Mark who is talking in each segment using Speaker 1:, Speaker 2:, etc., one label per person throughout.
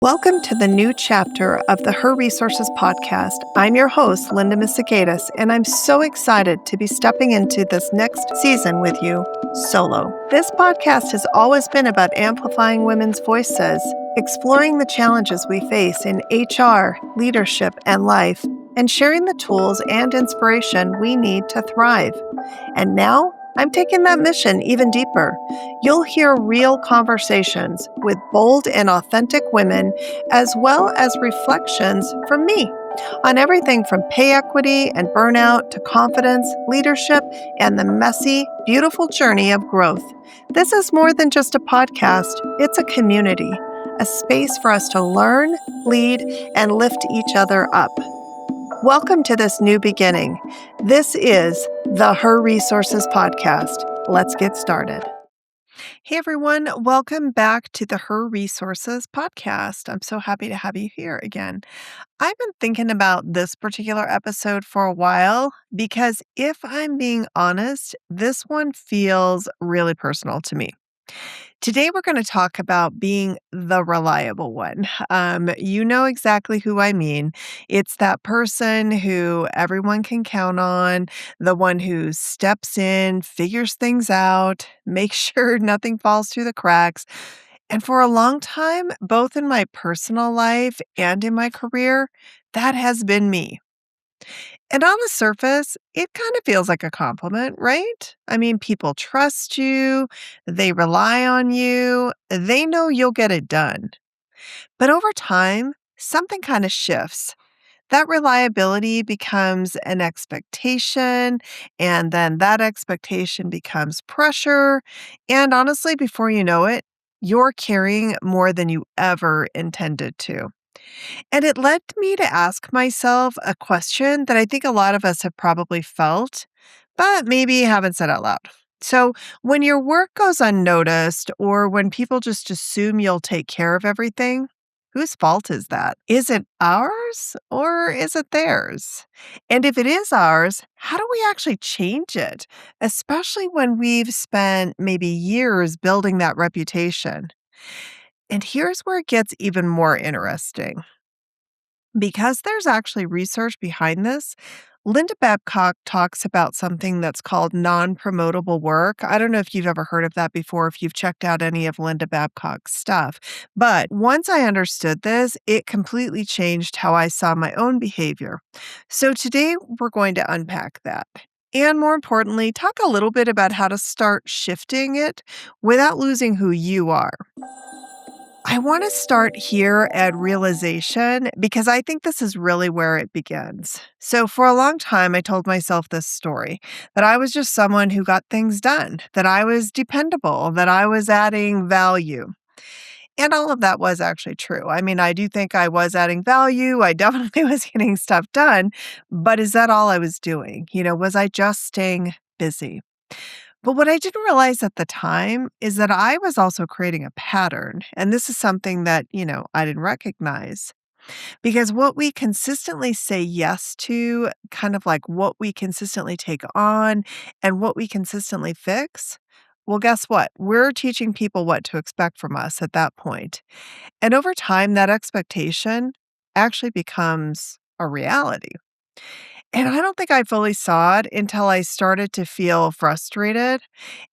Speaker 1: Welcome to the new chapter of the Her Resources podcast. I'm your host, Linda Misakadis, and I'm so excited to be stepping into this next season with you solo. This podcast has always been about amplifying women's voices, exploring the challenges we face in HR, leadership, and life, and sharing the tools and inspiration we need to thrive. And now, I'm taking that mission even deeper. You'll hear real conversations with bold and authentic women, as well as reflections from me on everything from pay equity and burnout to confidence, leadership, and the messy, beautiful journey of growth. This is more than just a podcast, it's a community, a space for us to learn, lead, and lift each other up. Welcome to this new beginning. This is the Her Resources podcast. Let's get started. Hey everyone, welcome back to the Her Resources podcast. I'm so happy to have you here again. I've been thinking about this particular episode for a while because if I'm being honest, this one feels really personal to me. Today, we're going to talk about being the reliable one. You know exactly who I mean. It's that person who everyone can count on, the one who steps in, figures things out, makes sure nothing falls through the cracks. And for a long time, both in my personal life and in my career, that has been me. And on the surface, it kind of feels like a compliment, right? I mean, people trust you, they rely on you, they know you'll get it done. But over time, something kind of shifts. That reliability becomes an expectation, and then that expectation becomes pressure. And honestly, before you know it, you're carrying more than you ever intended to. And it led me to ask myself a question that I think a lot of us have probably felt, but maybe haven't said out loud. So, when your work goes unnoticed or when people just assume you'll take care of everything, whose fault is that? Is it ours or is it theirs? And if it is ours, how do we actually change it? Especially when we've spent maybe years building that reputation. And here's where it gets even more interesting. Because there's actually research behind this, Linda Babcock talks about something that's called non-promotable work. I don't know if you've ever heard of that before, if you've checked out any of Linda Babcock's stuff. But once I understood this, it completely changed how I saw my own behavior. So today we're going to unpack that. And more importantly, talk a little bit about how to start shifting it without losing who you are. I want to start here at realization because I think this is really where it begins. So, for a long time, I told myself this story that I was just someone who got things done, that I was dependable, that I was adding value. And all of that was actually true. I mean, I do think I was adding value. I definitely was getting stuff done. But is that all I was doing? Was I just staying busy? But what I didn't realize at the time is that I was also creating a pattern. And this is something that, I didn't recognize. Because what we consistently say yes to, kind of like what we consistently take on and what we consistently fix, well, guess what? We're teaching people what to expect from us at that point. And over time, that expectation actually becomes a reality. And I don't think I fully saw it until I started to feel frustrated.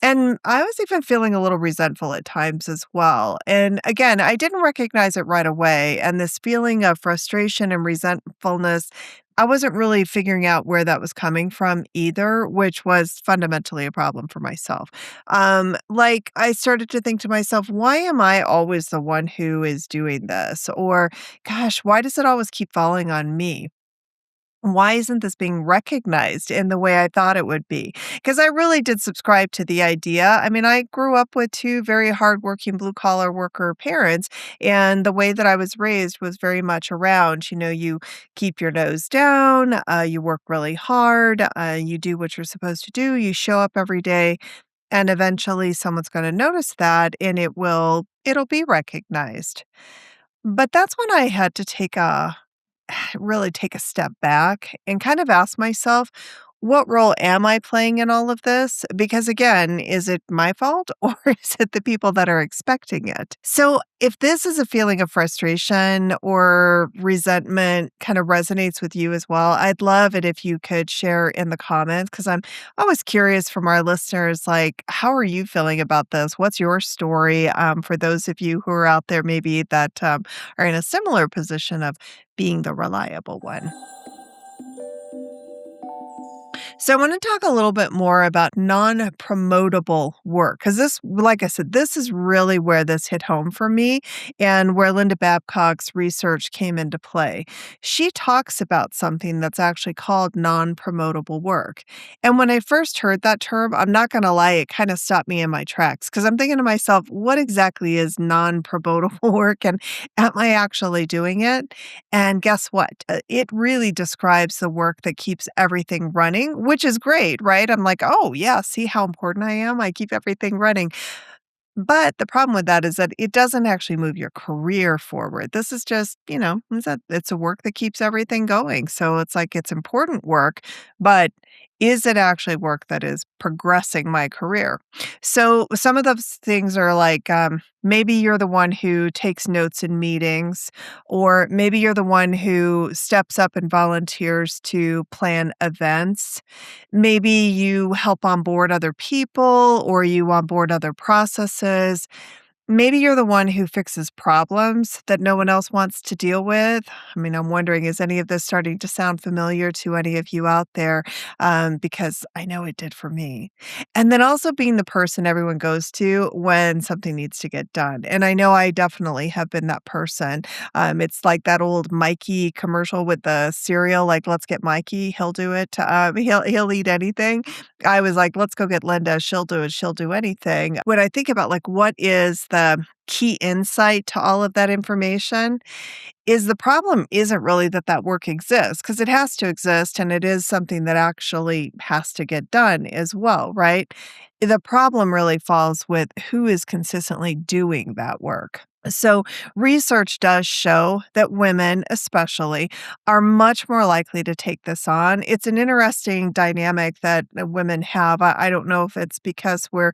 Speaker 1: And I was even feeling a little resentful at times as well. And again, I didn't recognize it right away. And this feeling of frustration and resentfulness, I wasn't really figuring out where that was coming from either, which was fundamentally a problem for myself. Like I started to think to myself, why am I always the one who is doing this? Or, gosh, why does it always keep falling on me? Why isn't this being recognized in the way I thought it would be? Because I really did subscribe to the idea. I mean, I grew up with two very hardworking blue collar worker parents, and the way that I was raised was very much around, you keep your nose down, you work really hard, you do what you're supposed to do, you show up every day, and eventually someone's going to notice that and it'll be recognized. But that's when I had to really take a step back and kind of ask myself, what role am I playing in all of this? Because again, is it my fault or is it the people that are expecting it? So if this is a feeling of frustration or resentment kind of resonates with you as well, I'd love it if you could share in the comments because I'm always curious from our listeners, like, how are you feeling about this? What's your story for those of you who are out there maybe that are in a similar position of being the reliable one? So I want to talk a little bit more about non-promotable work because this, like I said, this is really where this hit home for me and where Linda Babcock's research came into play. She talks about something that's actually called non-promotable work. And when I first heard that term, I'm not going to lie, it kind of stopped me in my tracks because I'm thinking to myself, what exactly is non-promotable work and am I actually doing it? And guess what? It really describes the work that keeps everything running, which is great, right? I'm like, oh, yeah, see how important I am? I keep everything running. But the problem with that is that it doesn't actually move your career forward. This is just, it's a work that keeps everything going. So it's like it's important work, but is it actually work that is progressing my career? So some of those things are like maybe you're the one who takes notes in meetings, or maybe you're the one who steps up and volunteers to plan events. Maybe you help onboard other people or you onboard other processes. Maybe you're the one who fixes problems that no one else wants to deal with. I mean, I'm wondering, is any of this starting to sound familiar to any of you out there? Because I know it did for me. And then also being the person everyone goes to when something needs to get done. And I know I definitely have been that person. It's like that old Mikey commercial with the cereal, like, let's get Mikey, he'll do it. He'll eat anything. I was like, let's go get Linda. She'll do it. She'll do anything. When I think about like what is the key insight to all of that information is the problem isn't really that that work exists because it has to exist and it is something that actually has to get done as well, right? The problem really falls with who is consistently doing that work. So, research does show that women, especially, are much more likely to take this on. It's an interesting dynamic that women have. I don't know if it's because we're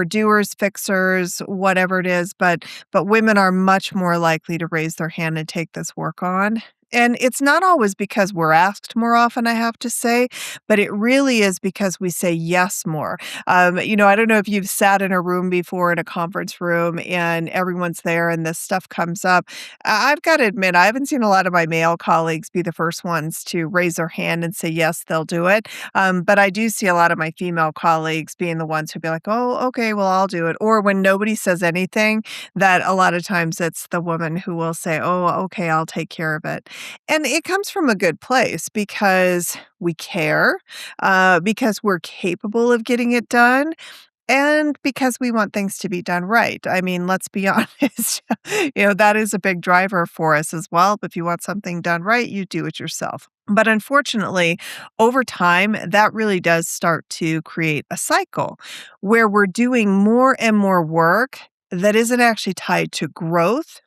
Speaker 1: doers, fixers, whatever it is, but women are much more likely to raise their hand and take this work on. And it's not always because we're asked more often, I have to say, but it really is because we say yes more. I don't know if you've sat in a room before in a conference room and everyone's there and this stuff comes up. I've got to admit, I haven't seen a lot of my male colleagues be the first ones to raise their hand and say, yes, they'll do it. But I do see a lot of my female colleagues being the ones who be like, oh, okay, well, I'll do it. Or when nobody says anything, that a lot of times it's the woman who will say, oh, okay, I'll take care of it. And it comes from a good place because we care, because we're capable of getting it done, and because we want things to be done right. I mean, let's be honest, that is a big driver for us as well. But if you want something done right, you do it yourself. But unfortunately, over time, that really does start to create a cycle where we're doing more and more work that isn't actually tied to growth.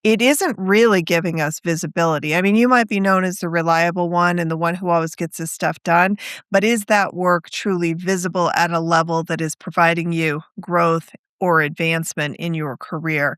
Speaker 1: It isn't really giving us visibility. I mean, you might be known as the reliable one and the one who always gets his stuff done, but is that work truly visible at a level that is providing you growth or advancement in your career?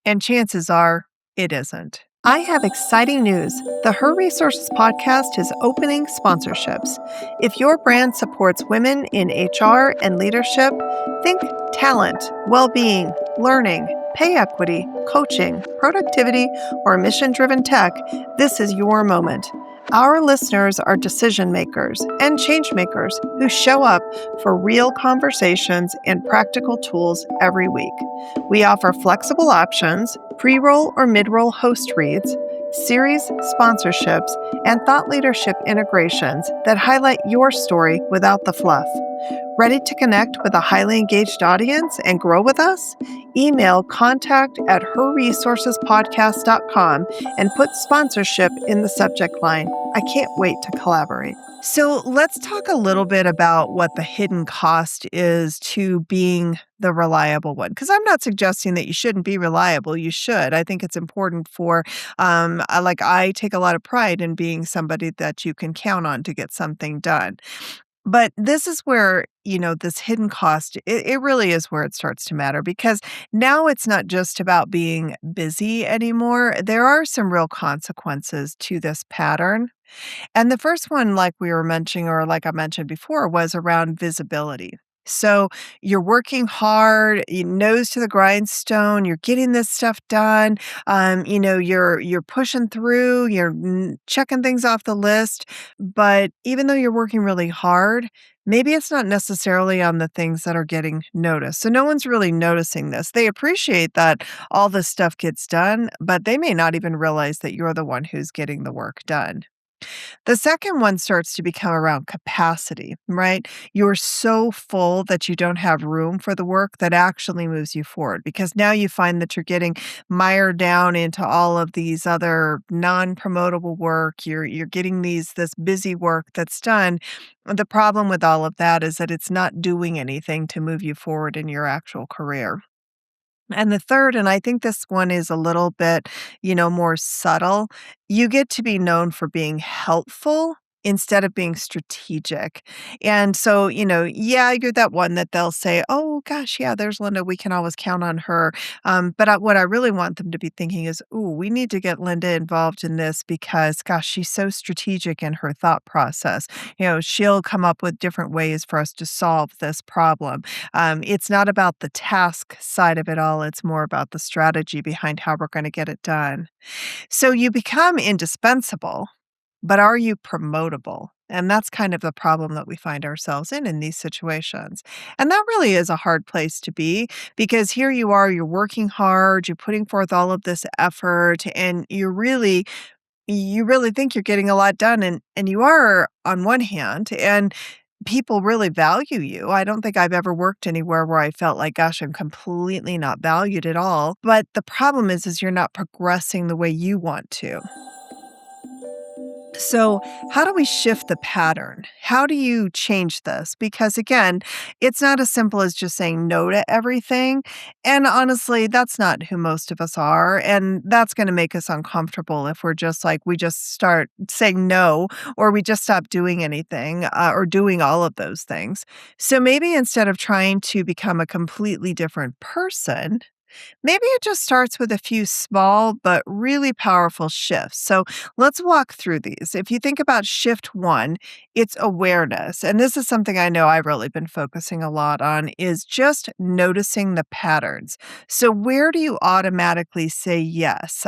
Speaker 1: And chances are it isn't. I have exciting news. The Her Resources podcast is opening sponsorships. If your brand supports women in HR and leadership, think talent, well-being, learning, pay equity, coaching, productivity, or mission-driven tech, this is your moment. Our listeners are decision makers and change makers who show up for real conversations and practical tools every week. We offer flexible options, pre-roll or mid-roll host reads, series sponsorships, and thought leadership integrations that highlight your story without the fluff. Ready to connect with a highly engaged audience and grow with us? Email contact@herresourcespodcast.com and put sponsorship in the subject line. I can't wait to collaborate. So let's talk a little bit about what the hidden cost is to being the reliable one. Because I'm not suggesting that you shouldn't be reliable. You should. I think it's important for, I take a lot of pride in being somebody that you can count on to get something done. But this is where, this hidden cost, it really is where it starts to matter because now it's not just about being busy anymore. There are some real consequences to this pattern. And the first one, like we were mentioning, or like I mentioned before, was around visibility. So you're working hard, nose to the grindstone. You're getting this stuff done. You're pushing through. You're checking things off the list. But even though you're working really hard, maybe it's not necessarily on the things that are getting noticed. So no one's really noticing this. They appreciate that all this stuff gets done, but they may not even realize that you're the one who's getting the work done. The second one starts to become around capacity, right? You're so full that you don't have room for the work that actually moves you forward because now you find that you're getting mired down into all of these other non-promotable work. You're getting this busy work that's done. The problem with all of that is that it's not doing anything to move you forward in your actual career. And the third, and I think this one is a little bit, more subtle, you get to be known for being helpful instead of being strategic. And so, yeah, you're that one that they'll say, oh gosh, yeah, there's Linda. We can always count on her. But what I really want them to be thinking is, ooh, we need to get Linda involved in this because, gosh, she's so strategic in her thought process. She'll come up with different ways for us to solve this problem. It's not about the task side of it all, it's more about the strategy behind how we're going to get it done. So you become indispensable, but are you promotable? And that's kind of the problem that we find ourselves in these situations. And that really is a hard place to be because here you are, you're working hard, you're putting forth all of this effort, and you really think you're getting a lot done and you are on one hand, and people really value you. I don't think I've ever worked anywhere where I felt like, gosh, I'm completely not valued at all. But the problem is you're not progressing the way you want to. So, how do we shift the pattern? How do you change this? Because again, it's not as simple as just saying no to everything. And honestly, that's not who most of us are. And that's going to make us uncomfortable if we're just like, we just start saying no, or we just stop doing anything or doing all of those things. So, maybe instead of trying to become a completely different person, maybe it just starts with a few small but really powerful shifts. So let's walk through these. If you think about shift one, it's awareness. And this is something I know I've really been focusing a lot on is just noticing the patterns. So where do you automatically say yes?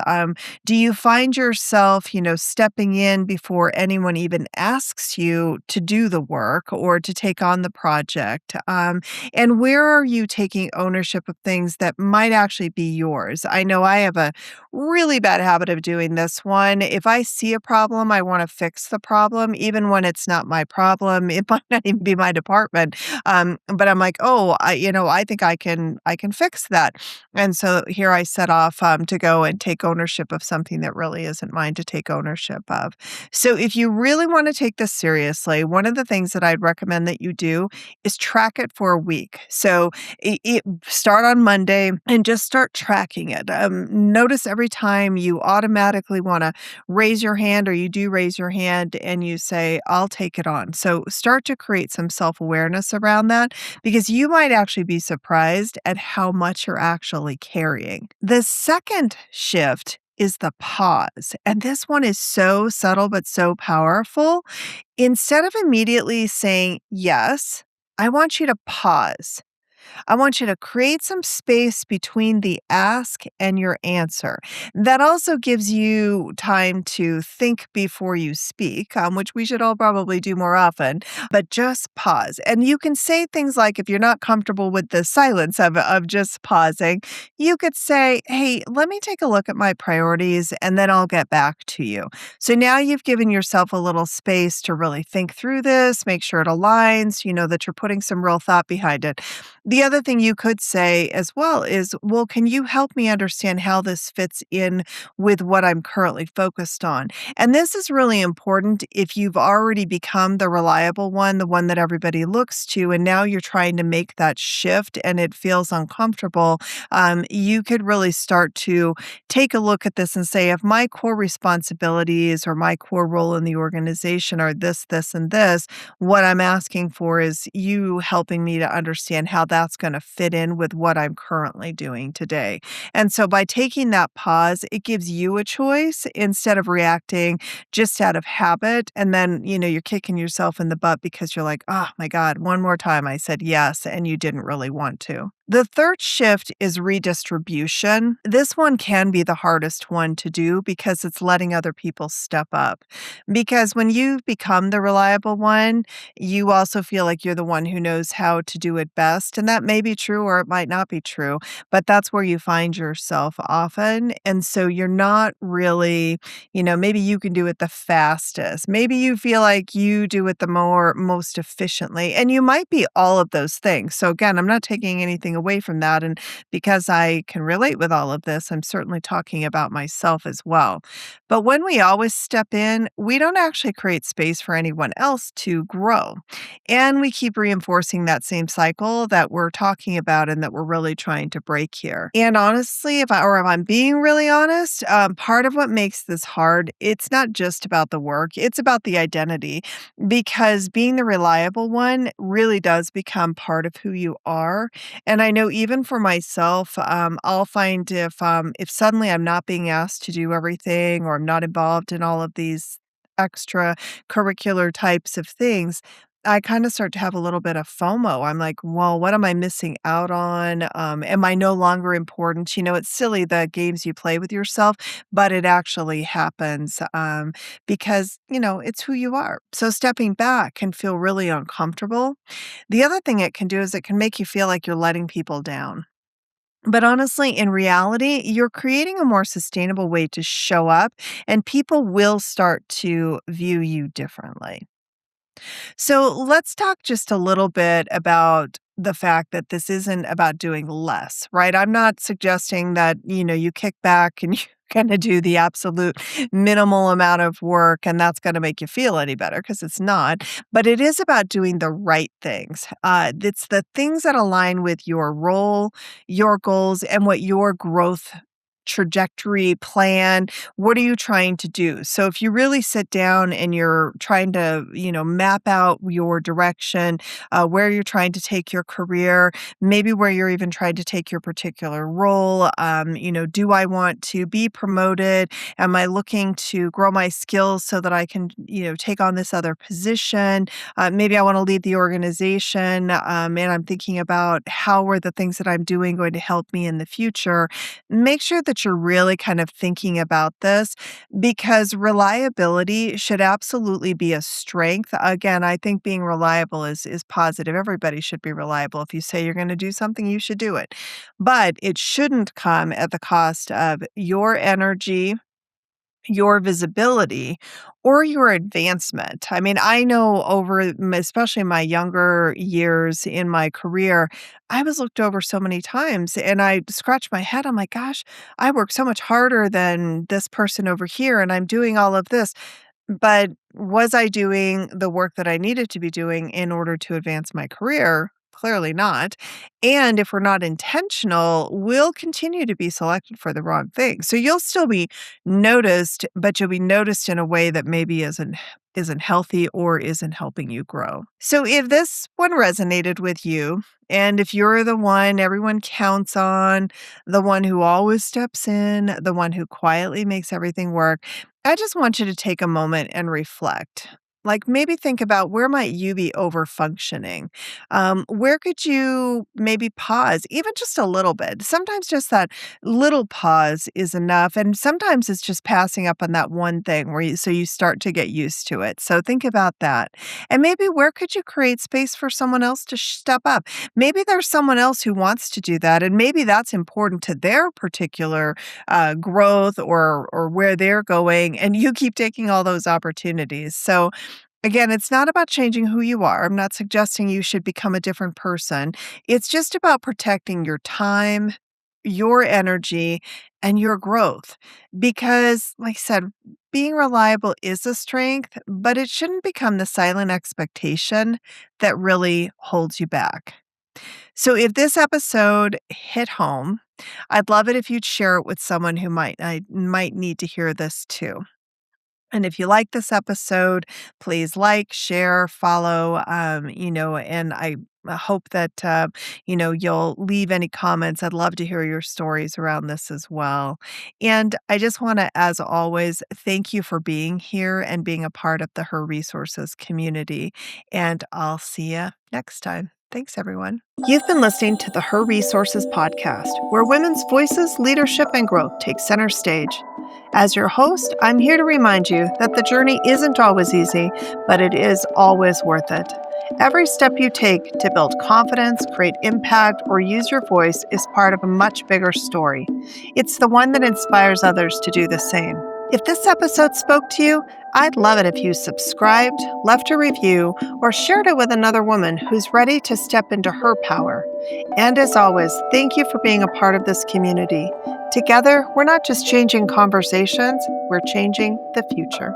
Speaker 1: Do you find yourself, stepping in before anyone even asks you to do the work or to take on the project? And where are you taking ownership of things that might actually be yours? I know I have a really bad habit of doing this one. If I see a problem, I want to fix the problem, even when it's not my problem. It might not even be my department. But I'm like, oh, I think I can fix that. And so here I set off to go and take ownership of something that really isn't mine to take ownership of. So if you really want to take this seriously, one of the things that I'd recommend that you do is track it for a week. So start on Monday and just start tracking it. Notice every time you automatically want to raise your hand or you do raise your hand and you say, I'll take it on. So start to create some self-awareness around that because you might actually be surprised at how much you're actually carrying. The second shift is the pause. And this one is so subtle but so powerful. Instead of immediately saying yes, I want you to pause. I want you to create some space between the ask and your answer. That also gives you time to think before you speak, which we should all probably do more often, but just pause. And you can say things like, if you're not comfortable with the silence of just pausing, you could say, hey, let me take a look at my priorities and then I'll get back to you. So now you've given yourself a little space to really think through this, make sure it aligns, that you're putting some real thought behind it. The other thing you could say as well is, well, can you help me understand how this fits in with what I'm currently focused on? And this is really important if you've already become the reliable one, the one that everybody looks to, and now you're trying to make that shift and it feels uncomfortable. You could really start to take a look at this and say, if my core responsibilities or my core role in the organization are this, this, and this, what I'm asking for is you helping me to understand how that's going to fit in with what I'm currently doing today. And so by taking that pause, it gives you a choice instead of reacting just out of habit. And then, you're kicking yourself in the butt because you're like, oh my God, one more time I said yes, and you didn't really want to. The third shift is redistribution. This one can be the hardest one to do because it's letting other people step up. Because when you become the reliable one, you also feel like you're the one who knows how to do it best. And that may be true or it might not be true, but that's where you find yourself often. And so you're not really, maybe you can do it the fastest. Maybe you feel like you do it the most efficiently. And you might be all of those things. So again, I'm not taking anything away from that. And because I can relate with all of this, I'm certainly talking about myself as well. But when we always step in, we don't actually create space for anyone else to grow. And we keep reinforcing that same cycle that we're talking about and that we're really trying to break here. And honestly, if I'm being really honest, part of what makes this hard, it's not just about the work, it's about the identity. Because being the reliable one really does become part of who you are. And I know even for myself, I'll find if suddenly I'm not being asked to do everything or I'm not involved in all of these extra curricular types of things, I kind of start to have a little bit of FOMO. I'm like, well, what am I missing out on? Am I no longer important? It's silly the games you play with yourself, but it actually happens because, it's who you are. So stepping back can feel really uncomfortable. The other thing it can do is it can make you feel like you're letting people down. But honestly, in reality, you're creating a more sustainable way to show up, and people will start to view you differently. So let's talk just a little bit about the fact that this isn't about doing less, right? I'm not suggesting that, you kick back and you're going to do the absolute minimal amount of work and that's going to make you feel any better because it's not. But it is about doing the right things. It's the things that align with your role, your goals, and what your growth trajectory plan, what are you trying to do? So if you really sit down and you're trying to, map out your direction, where you're trying to take your career, maybe where you're even trying to take your particular role, do I want to be promoted? Am I looking to grow my skills so that I can, take on this other position? Maybe I want to lead the organization, and I'm thinking about how are the things that I'm doing going to help me in the future. Make sure that you're really kind of thinking about this because reliability should absolutely be a strength. Again, I think being reliable is positive. Everybody should be reliable. If you say you're going to do something, you should do it. But it shouldn't come at the cost of your energy, your visibility, or your advancement. I mean, I know especially my younger years in my career, I was looked over so many times and I scratched my head. I'm like, gosh, I work so much harder than this person over here and I'm doing all of this. But was I doing the work that I needed to be doing in order to advance my career? Clearly not. And if we're not intentional, we'll continue to be selected for the wrong thing. So you'll still be noticed, but you'll be noticed in a way that maybe isn't healthy or isn't helping you grow. So if this one resonated with you, and if you're the one everyone counts on, the one who always steps in, the one who quietly makes everything work, I just want you to take a moment and reflect. Like maybe think about where might you be over functioning? Where could you maybe pause, even just a little bit? Sometimes just that little pause is enough. And sometimes it's just passing up on that one thing so you start to get used to it. So think about that. And maybe where could you create space for someone else to step up? Maybe there's someone else who wants to do that. And maybe that's important to their particular growth or where they're going. And you keep taking all those opportunities. So Again, it's not about changing who you are. I'm not suggesting you should become a different person. It's just about protecting your time, your energy, and your growth. Because, like I said, being reliable is a strength, but it shouldn't become the silent expectation that really holds you back. So, if this episode hit home, I'd love it if you'd share it with someone who might need to hear this too. And if you like this episode, please like, share, follow, and I hope that, you'll leave any comments. I'd love to hear your stories around this as well. And I just want to, as always, thank you for being here and being a part of the Her Resources community. And I'll see you next time. Thanks, everyone. You've been listening to the Her Resources podcast, where women's voices, leadership, and growth take center stage. As your host, I'm here to remind you that the journey isn't always easy, but it is always worth it. Every step you take to build confidence, create impact, or use your voice is part of a much bigger story. It's the one that inspires others to do the same. If this episode spoke to you, I'd love it if you subscribed, left a review, or shared it with another woman who's ready to step into her power. And as always, thank you for being a part of this community. Together, we're not just changing conversations, we're changing the future.